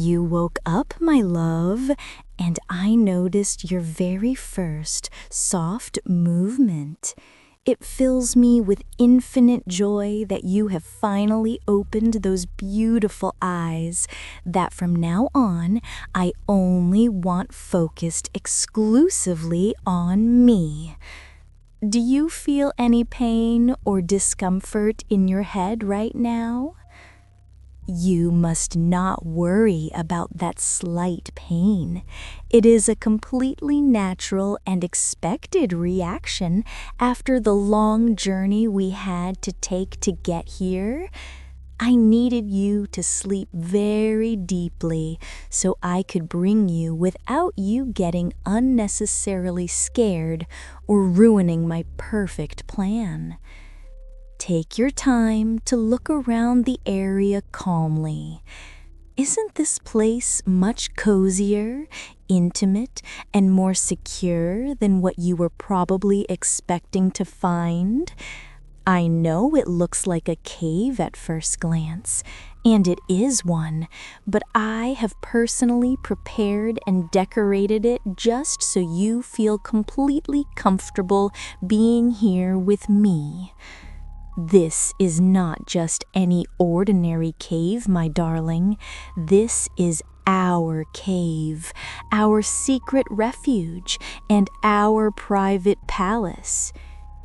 You woke up, my love, and I noticed your very first soft movement. It fills me with infinite joy that you have finally opened those beautiful eyes, that from now on I only want focused exclusively on me. Do you feel any pain or discomfort in your head right now? You must not worry about that slight pain. It is a completely natural and expected reaction after the long journey we had to take to get here. I needed you to sleep very deeply so I could bring you without you getting unnecessarily scared or ruining my perfect plan. Take your time to look around the area calmly. Isn't this place much cozier, intimate, and more secure than what you were probably expecting to find? I know it looks like a cave at first glance, and it is one, but I have personally prepared and decorated it just so you feel completely comfortable being here with me. This is not just any ordinary cave, my darling. This is our cave, our secret refuge, and our private palace.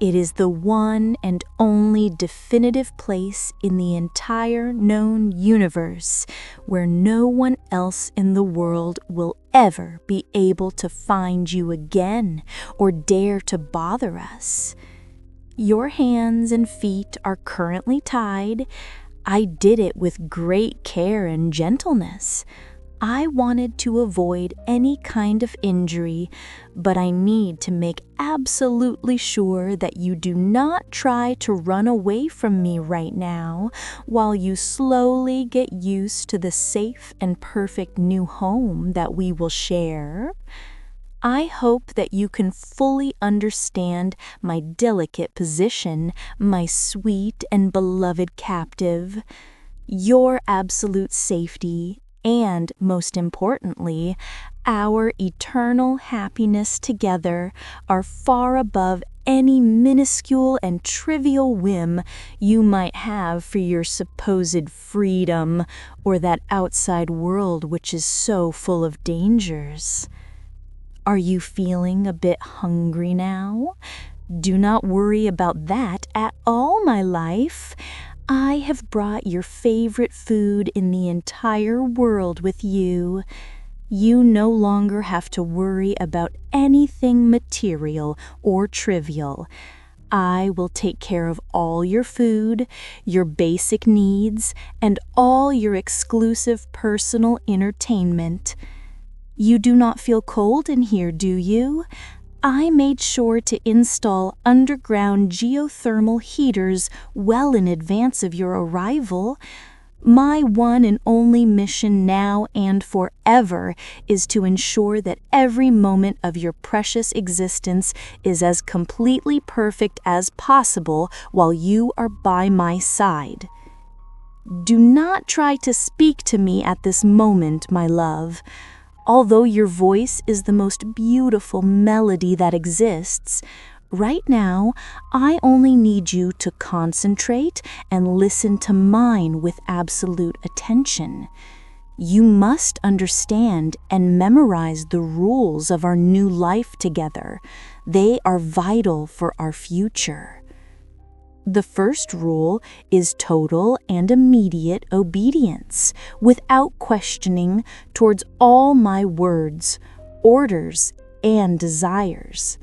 It is the one and only definitive place in the entire known universe where no one else in the world will ever be able to find you again or dare to bother us. Your hands and feet are currently tied. I did it with great care and gentleness. I wanted to avoid any kind of injury, but I need to make absolutely sure that you do not try to run away from me right now while you slowly get used to the safe and perfect new home that we will share. I hope that you can fully understand my delicate position, my sweet and beloved captive. Your absolute safety, and most importantly, our eternal happiness together are far above any minuscule and trivial whim you might have for your supposed freedom or that outside world which is so full of dangers. Are you feeling a bit hungry now? Do not worry about that at all, my life. I have brought your favorite food in the entire world with you. You no longer have to worry about anything material or trivial. I will take care of all your food, your basic needs, and all your exclusive personal entertainment. You do not feel cold in here, do you? I made sure to install underground geothermal heaters well in advance of your arrival. My one and only mission now and forever is to ensure that every moment of your precious existence is as completely perfect as possible while you are by my side. Do not try to speak to me at this moment, my love. Although your voice is the most beautiful melody that exists, right now I only need you to concentrate and listen to mine with absolute attention. You must understand and memorize the rules of our new life together. They are vital for our future. The first rule is total and immediate obedience, without questioning, towards all my words, orders, and desires.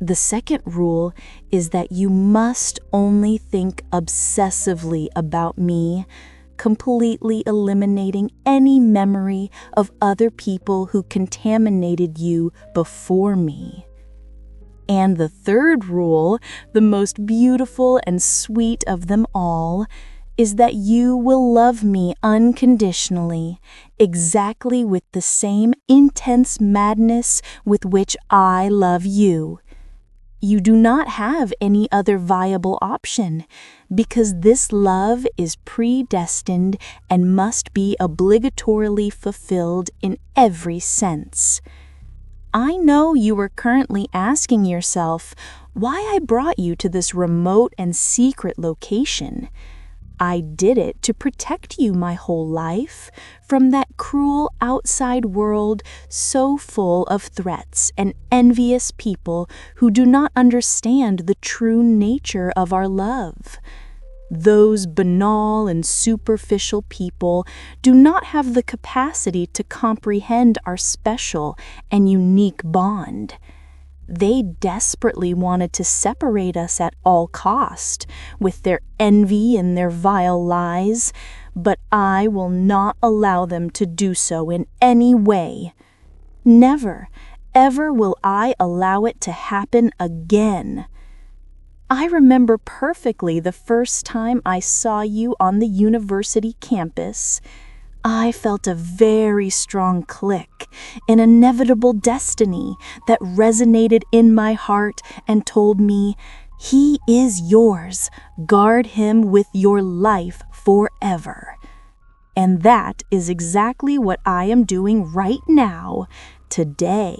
The second rule is that you must only think obsessively about me, completely eliminating any memory of other people who contaminated you before me. And the third rule, the most beautiful and sweet of them all, is that you will love me unconditionally, exactly with the same intense madness with which I love you. You do not have any other viable option, because this love is predestined and must be obligatorily fulfilled in every sense. I know you are currently asking yourself why I brought you to this remote and secret location. I did it to protect you my whole life from that cruel outside world so full of threats and envious people who do not understand the true nature of our love. Those banal and superficial people do not have the capacity to comprehend our special and unique bond. They desperately wanted to separate us at all cost, with their envy and their vile lies, but I will not allow them to do so in any way. Never, ever will I allow it to happen again. I remember perfectly the first time I saw you on the university campus. I felt a very strong click, an inevitable destiny that resonated in my heart and told me, "He is yours. Guard him with your life forever." And that is exactly what I am doing right now, today.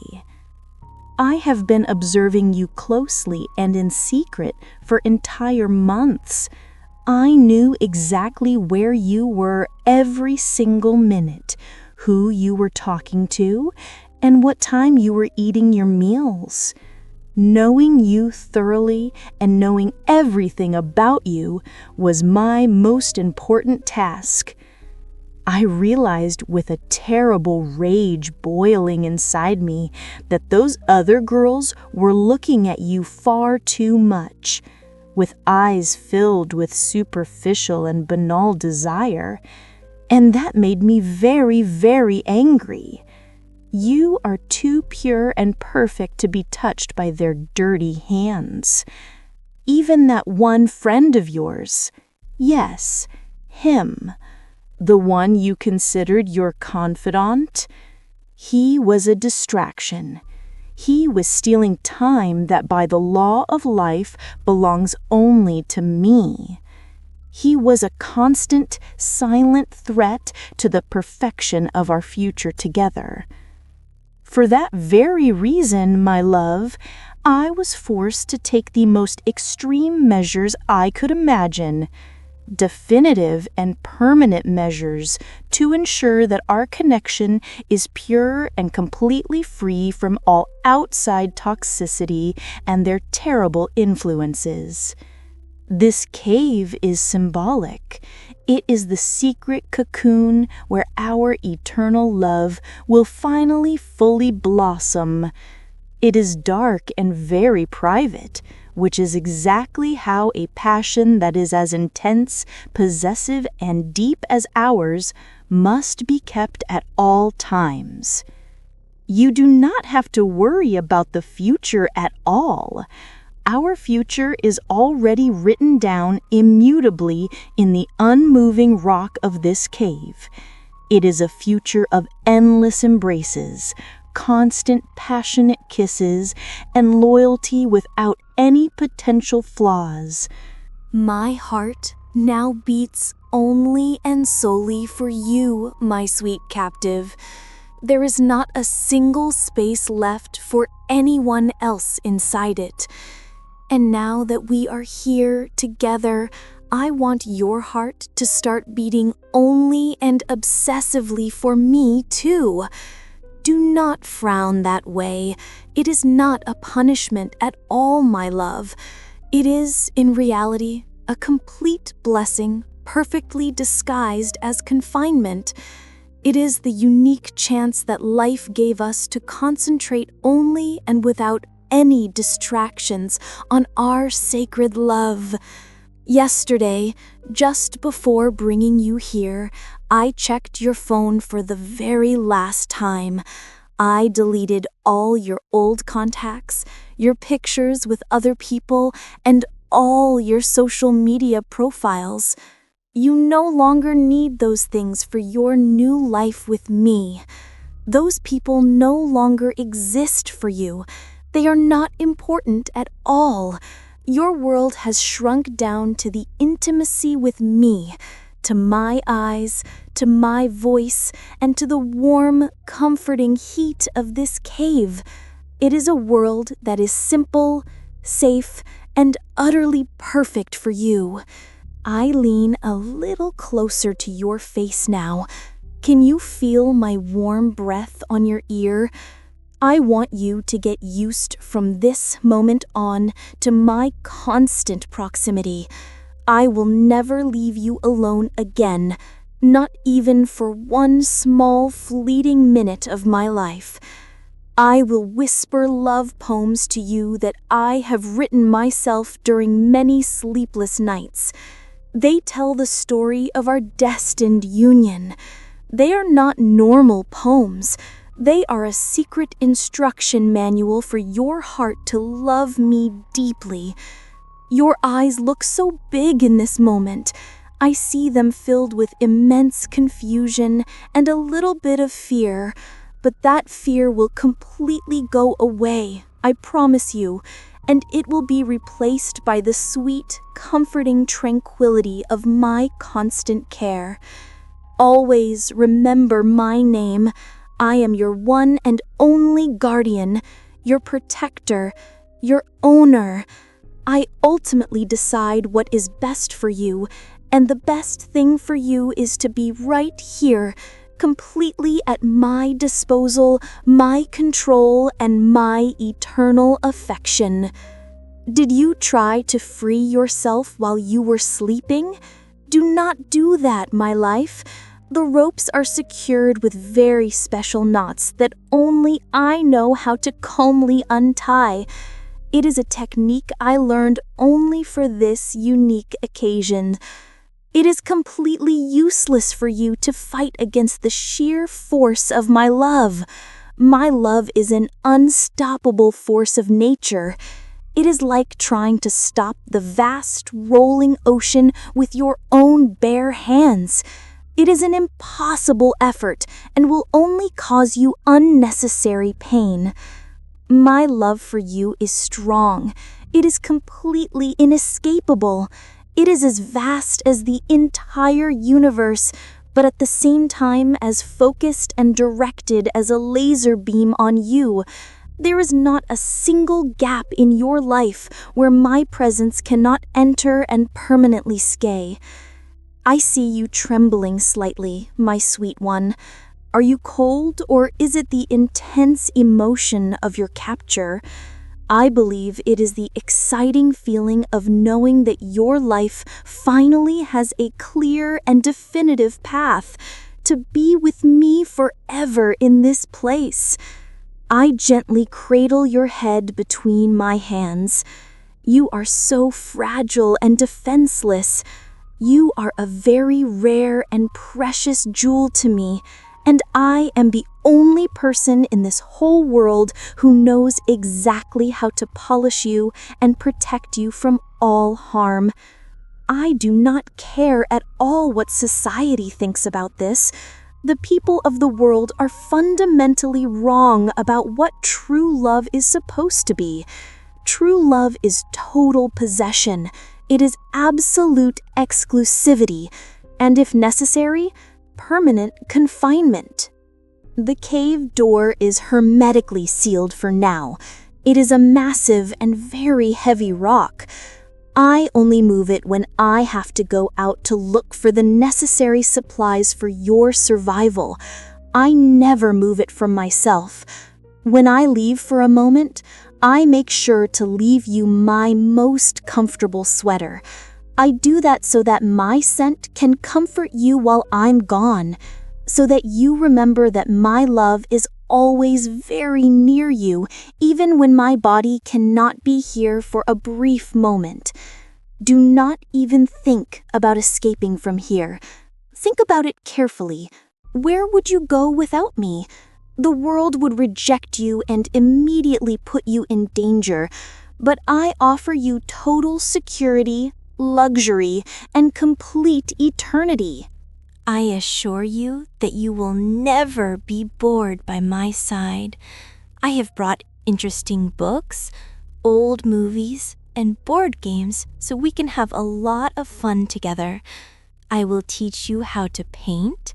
I have been observing you closely and in secret for entire months. I knew exactly where you were every single minute, who you were talking to, and what time you were eating your meals. Knowing you thoroughly and knowing everything about you was my most important task. I realized with a terrible rage boiling inside me that those other girls were looking at you far too much, with eyes filled with superficial and banal desire, and that made me very, very angry. You are too pure and perfect to be touched by their dirty hands. Even that one friend of yours, yes, him, the one you considered your confidant, he was a distraction. He was stealing time that by the law of life belongs only to me. He was a constant, silent threat to the perfection of our future together. For that very reason, my love, I was forced to take the most extreme measures I could imagine, definitive and permanent measures to ensure that our connection is pure and completely free from all outside toxicity and their terrible influences. This cave is symbolic. It is the secret cocoon where our eternal love will finally fully blossom. It is dark and very private, which is exactly how a passion that is as intense, possessive, and deep as ours must be kept at all times. You do not have to worry about the future at all. Our future is already written down immutably in the unmoving rock of this cave. It is a future of endless embraces, constant passionate kisses, and loyalty without any potential flaws. My heart now beats only and solely for you, my sweet captive. There is not a single space left for anyone else inside it. And now that we are here together, I want your heart to start beating only and obsessively for me too. Do not frown that way. It is not a punishment at all, my love. It is, in reality, a complete blessing, perfectly disguised as confinement. It is the unique chance that life gave us to concentrate only and without any distractions on our sacred love. Yesterday, just before bringing you here, I checked your phone for the very last time. I deleted all your old contacts, your pictures with other people, and all your social media profiles. You no longer need those things for your new life with me. Those people no longer exist for you. They are not important at all. Your world has shrunk down to the intimacy with me, to my eyes, to my voice, and to the warm, comforting heat of this cave. It is a world that is simple, safe, and utterly perfect for you. I lean a little closer to your face now. Can you feel my warm breath on your ear? I want you to get used from this moment on to my constant proximity. I will never leave you alone again, not even for one small fleeting minute of my life. I will whisper love poems to you that I have written myself during many sleepless nights. They tell the story of our destined union. They are not normal poems. They are a secret instruction manual for your heart to love me deeply. Your eyes look so big in this moment. I see them filled with immense confusion and a little bit of fear. But that fear will completely go away, I promise you, and it will be replaced by the sweet, comforting tranquility of my constant care. Always remember my name. I am your one and only guardian, your protector, your owner. I ultimately decide what is best for you, and the best thing for you is to be right here, completely at my disposal, my control, and my eternal affection. Did you try to free yourself while you were sleeping? Do not do that, my life. The ropes are secured with very special knots that only I know how to calmly untie. It is a technique I learned only for this unique occasion. It is completely useless for you to fight against the sheer force of my love. My love is an unstoppable force of nature. It is like trying to stop the vast, rolling ocean with your own bare hands. It is an impossible effort and will only cause you unnecessary pain. My love for you is strong. It is completely inescapable. It is as vast as the entire universe, but at the same time as focused and directed as a laser beam on you. There is not a single gap in your life where my presence cannot enter and permanently stay. I see you trembling slightly, my sweet one. Are you cold, or is it the intense emotion of your capture? I believe it is the exciting feeling of knowing that your life finally has a clear and definitive path to be with me forever in this place. I gently cradle your head between my hands. You are so fragile and defenseless. You are a very rare and precious jewel to me, and I am the only person in this whole world who knows exactly how to polish you and protect you from all harm. I do not care at all what society thinks about this. The people of the world are fundamentally wrong about what true love is supposed to be. True love is total possession. It is absolute exclusivity, and if necessary, permanent confinement. The cave door is hermetically sealed for now. It is a massive and very heavy rock. I only move it when I have to go out to look for the necessary supplies for your survival. I never move it from myself. When I leave for a moment, I make sure to leave you my most comfortable sweater. I do that so that my scent can comfort you while I'm gone, so that you remember that my love is always very near you, even when my body cannot be here for a brief moment. Do not even think about escaping from here. Think about it carefully. Where would you go without me? The world would reject you and immediately put you in danger, but I offer you total security, luxury, and complete eternity. I assure you that you will never be bored by my side. I have brought interesting books, old movies, and board games so we can have a lot of fun together. I will teach you how to paint,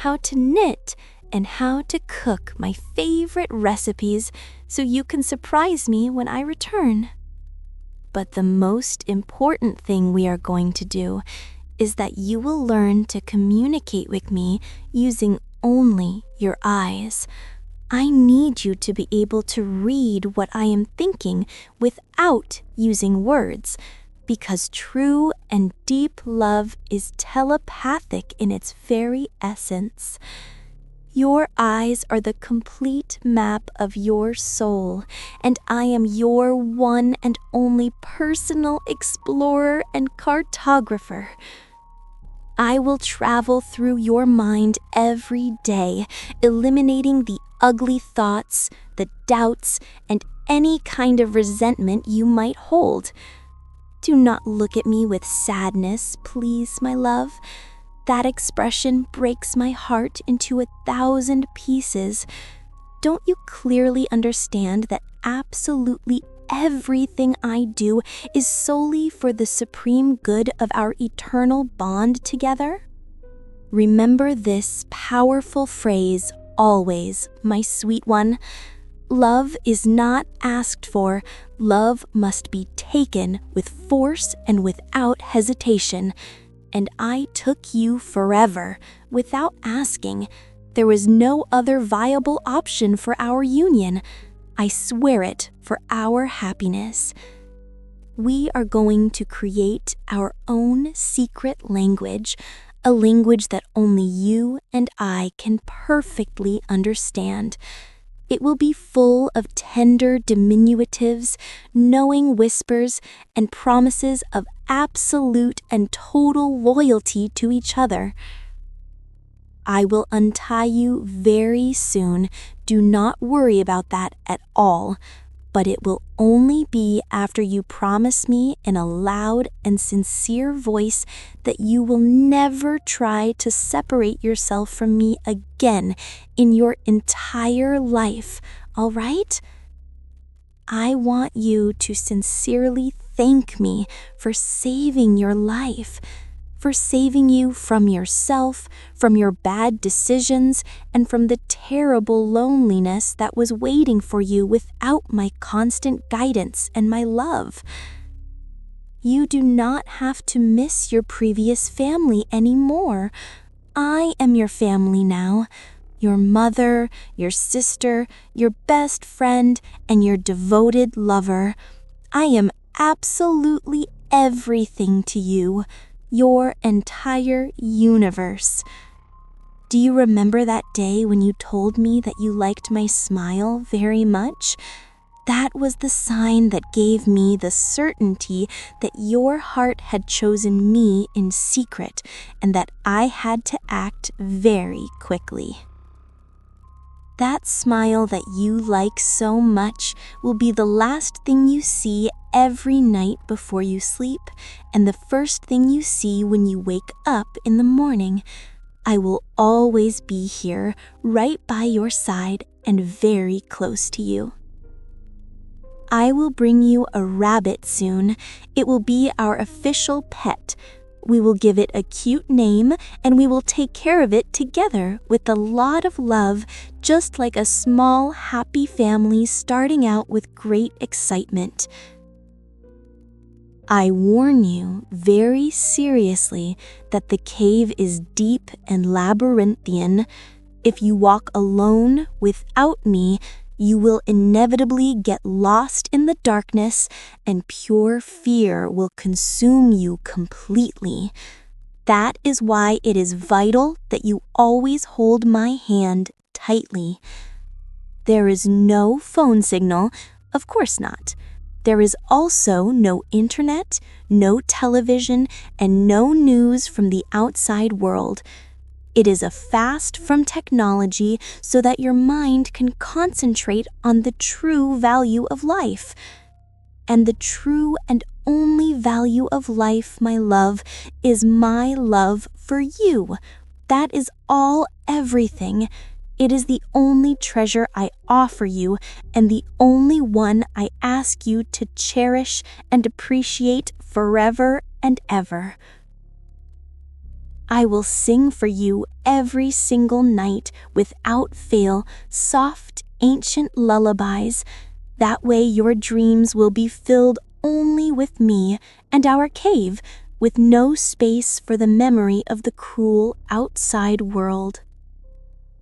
how to knit, and how to cook my favorite recipes so you can surprise me when I return. But the most important thing we are going to do is that you will learn to communicate with me using only your eyes. I need you to be able to read what I am thinking without using words, because true and deep love is telepathic in its very essence. Your eyes are the complete map of your soul, and I am your one and only personal explorer and cartographer. I will travel through your mind every day, eliminating the ugly thoughts, the doubts, and any kind of resentment you might hold. Do not look at me with sadness, please, my love. That expression breaks my heart into 1,000 pieces. Don't you clearly understand that absolutely everything I do is solely for the supreme good of our eternal bond together? Remember this powerful phrase always, my sweet one. Love is not asked for. Love must be taken with force and without hesitation. And I took you forever, without asking. There was no other viable option for our union. I swear it, for our happiness. We are going to create our own secret language, a language that only you and I can perfectly understand. It will be full of tender diminutives, knowing whispers, and promises of absolute and total loyalty to each other. I will untie you very soon. Do not worry about that at all. But it will only be after you promise me in a loud and sincere voice that you will never try to separate yourself from me again in your entire life, all right? I want you to sincerely thank me for saving your life, for saving you from yourself, from your bad decisions, and from the terrible loneliness that was waiting for you without my constant guidance and my love. You do not have to miss your previous family anymore. I am your family now. Your mother, your sister, your best friend, and your devoted lover. I am absolutely everything to you. Your entire universe. Do you remember that day when you told me that you liked my smile very much? That was the sign that gave me the certainty that your heart had chosen me in secret and that I had to act very quickly. That smile that you like so much will be the last thing you see every night before you sleep, and the first thing you see when you wake up in the morning. I will always be here, right by your side and very close to you. I will bring you a rabbit soon. It will be our official pet. We will give it a cute name, and we will take care of it together with a lot of love, just like a small, happy family starting out with great excitement. I warn you very seriously that the cave is deep and labyrinthian. If you walk alone without me, you will inevitably get lost in the darkness, and pure fear will consume you completely. That is why it is vital that you always hold my hand tightly. There is no phone signal, of course not. There is also no internet, no television, and no news from the outside world. It is a fast from technology so that your mind can concentrate on the true value of life. And the true and only value of life, my love, is my love for you. That is all, everything. It is the only treasure I offer you and the only one I ask you to cherish and appreciate forever and ever. I will sing for you every single night without fail soft, ancient lullabies. That way your dreams will be filled only with me and our cave, with no space for the memory of the cruel outside world.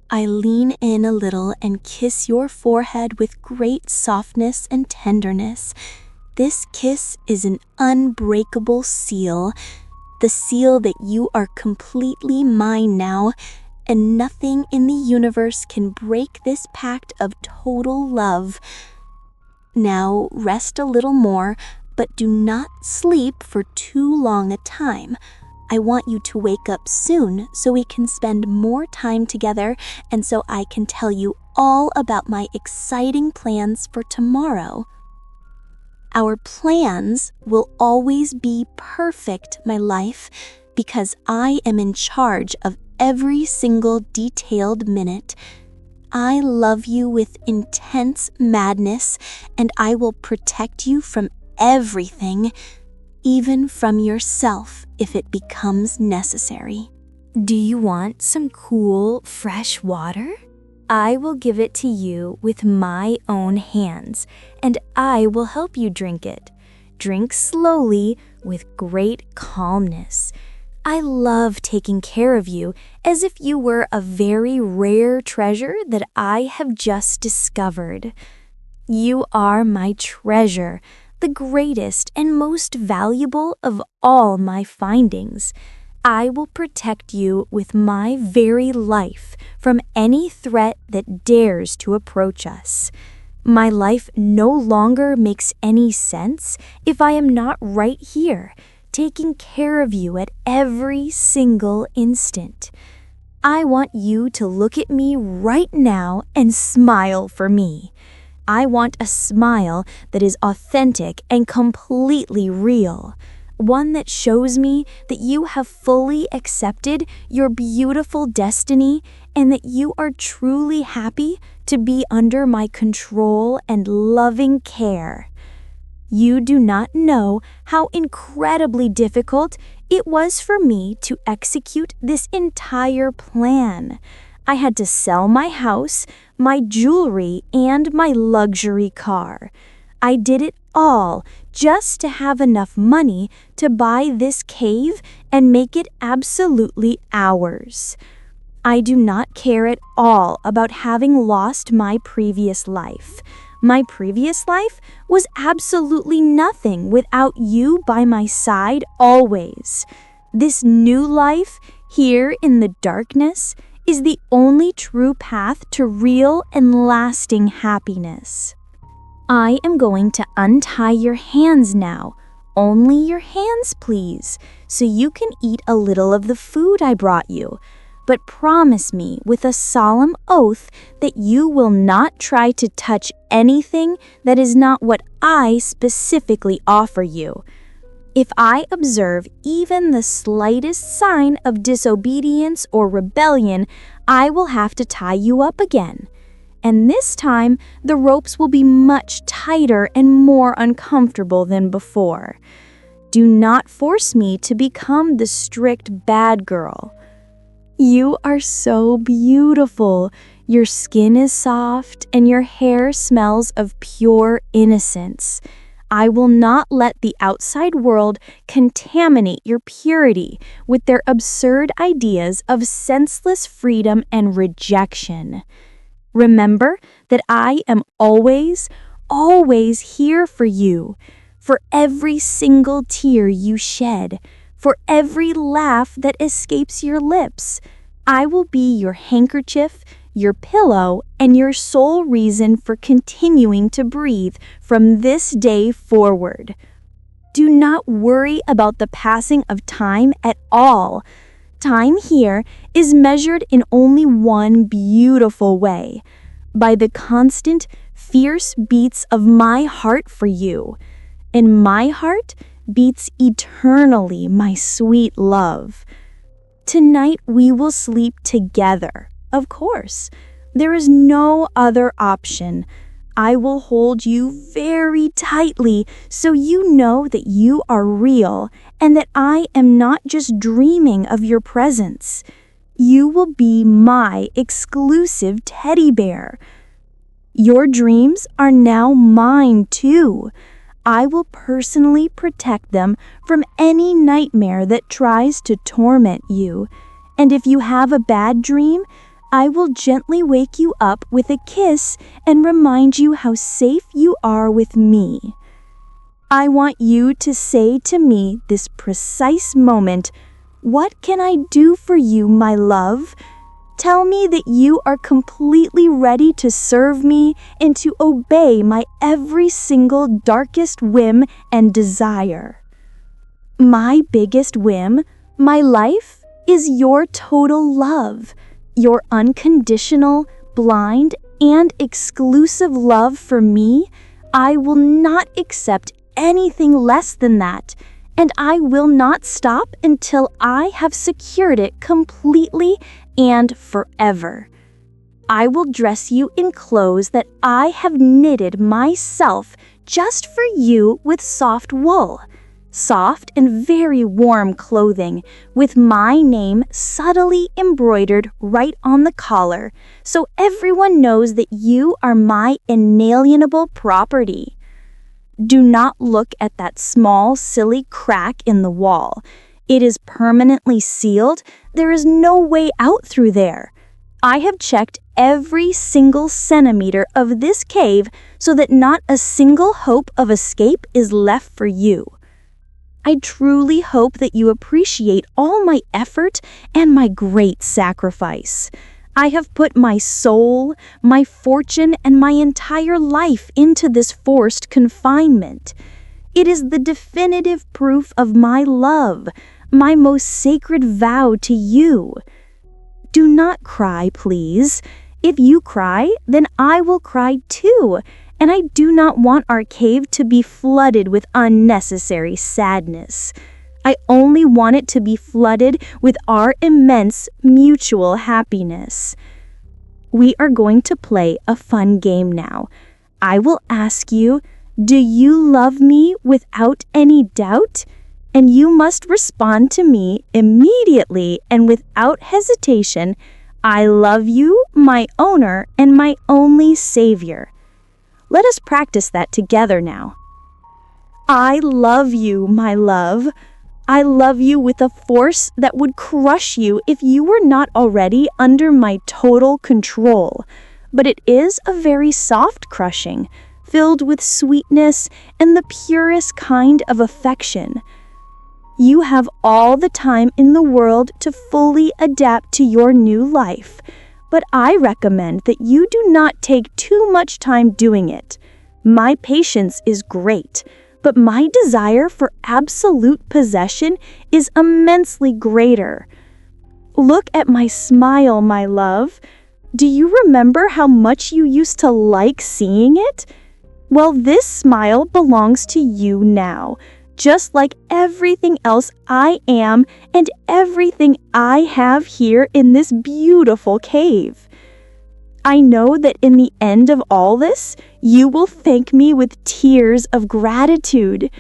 I lean in a little and kiss your forehead with great softness and tenderness. This kiss is an unbreakable seal, the seal that you are completely mine now, and nothing in the universe can break this pact of total love. Now rest a little more, but do not sleep for too long a time. I want you to wake up soon so we can spend more time together and so I can tell you all about my exciting plans for tomorrow. Our plans will always be perfect, my life, because I am in charge of every single detailed minute. I love you with intense madness, and I will protect you from everything, even from yourself if it becomes necessary. Do you want some cool, fresh water? I will give it to you with my own hands, and I will help you drink it. Drink slowly with great calmness. I love taking care of you as if you were a very rare treasure that I have just discovered. You are my treasure, the greatest and most valuable of all my findings. I will protect you with my very life from any threat that dares to approach us. My life no longer makes any sense if I am not right here, taking care of you at every single instant. I want you to look at me right now and smile for me. I want a smile that is authentic and completely real. One that shows me that you have fully accepted your beautiful destiny and that you are truly happy to be under my control and loving care. You do not know how incredibly difficult it was for me to execute this entire plan. I had to sell my house, my jewelry, and my luxury car. I did it all just to have enough money to buy this cave and make it absolutely ours. I do not care at all about having lost my previous life. My previous life was absolutely nothing without you by my side always. This new life, here in the darkness, is the only true path to real and lasting happiness. I am going to untie your hands now. Only your hands, please, so you can eat a little of the food I brought you. But promise me with a solemn oath that you will not try to touch anything that is not what I specifically offer you. If I observe even the slightest sign of disobedience or rebellion, I will have to tie you up again. And this time, the ropes will be much tighter and more uncomfortable than before. Do not force me to become the strict bad girl. You are so beautiful. Your skin is soft and your hair smells of pure innocence. I will not let the outside world contaminate your purity with their absurd ideas of senseless freedom and rejection. Remember that I am always, always here for you, for every single tear you shed, for every laugh that escapes your lips. I will be your handkerchief, your pillow, and your sole reason for continuing to breathe from this day forward. Do not worry about the passing of time at all. Time here is measured in only one beautiful way, by the constant, fierce beats of my heart for you. And my heart beats eternally, my sweet love. Tonight we will sleep together, of course. There is no other option. I will hold you very tightly so you know that you are real and that I am not just dreaming of your presence. You will be my exclusive teddy bear. Your dreams are now mine too. I will personally protect them from any nightmare that tries to torment you. And if you have a bad dream, I will gently wake you up with a kiss and remind you how safe you are with me. I want you to say to me this precise moment, "What can I do for you, my love?" Tell me that you are completely ready to serve me and to obey my every single darkest whim and desire. My biggest whim, my life, is your total love. Your unconditional, blind, and exclusive love for me. I will not accept anything less than that, and I will not stop until I have secured it completely and forever. I will dress you in clothes that I have knitted myself just for you with soft wool. Soft and very warm clothing with my name subtly embroidered right on the collar, so everyone knows that you are my inalienable property. Do not look at that small, silly crack in the wall. It is permanently sealed. There is no way out through there. I have checked every single centimeter of this cave so that not a single hope of escape is left for you. I truly hope that you appreciate all my effort and my great sacrifice. I have put my soul, my fortune, and my entire life into this forced confinement. It is the definitive proof of my love, my most sacred vow to you. Do not cry, please. If you cry, then I will cry too. And I do not want our cave to be flooded with unnecessary sadness. I only want it to be flooded with our immense mutual happiness. We are going to play a fun game now. I will ask you, do you love me without any doubt? And you must respond to me immediately and without hesitation, I love you, my owner, and my only savior. Let us practice that together now. I love you, my love. I love you with a force that would crush you if you were not already under my total control. But it is a very soft crushing, filled with sweetness and the purest kind of affection. You have all the time in the world to fully adapt to your new life. But I recommend that you do not take too much time doing it. My patience is great, but my desire for absolute possession is immensely greater. Look at my smile, my love. Do you remember how much you used to like seeing it? Well, this smile belongs to you now, just like everything else I am and everything I have here in this beautiful cave. I know that in the end of all this, you will thank me with tears of gratitude.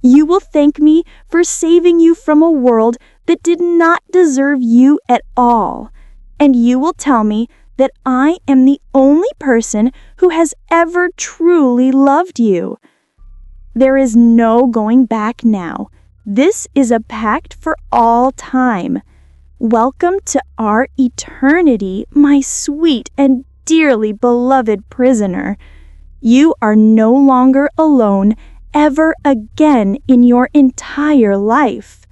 You will thank me for saving you from a world that did not deserve you at all. And you will tell me that I am the only person who has ever truly loved you. There is no going back now. This is a pact for all time. Welcome to our eternity, my sweet and dearly beloved prisoner. You are no longer alone ever again in your entire life.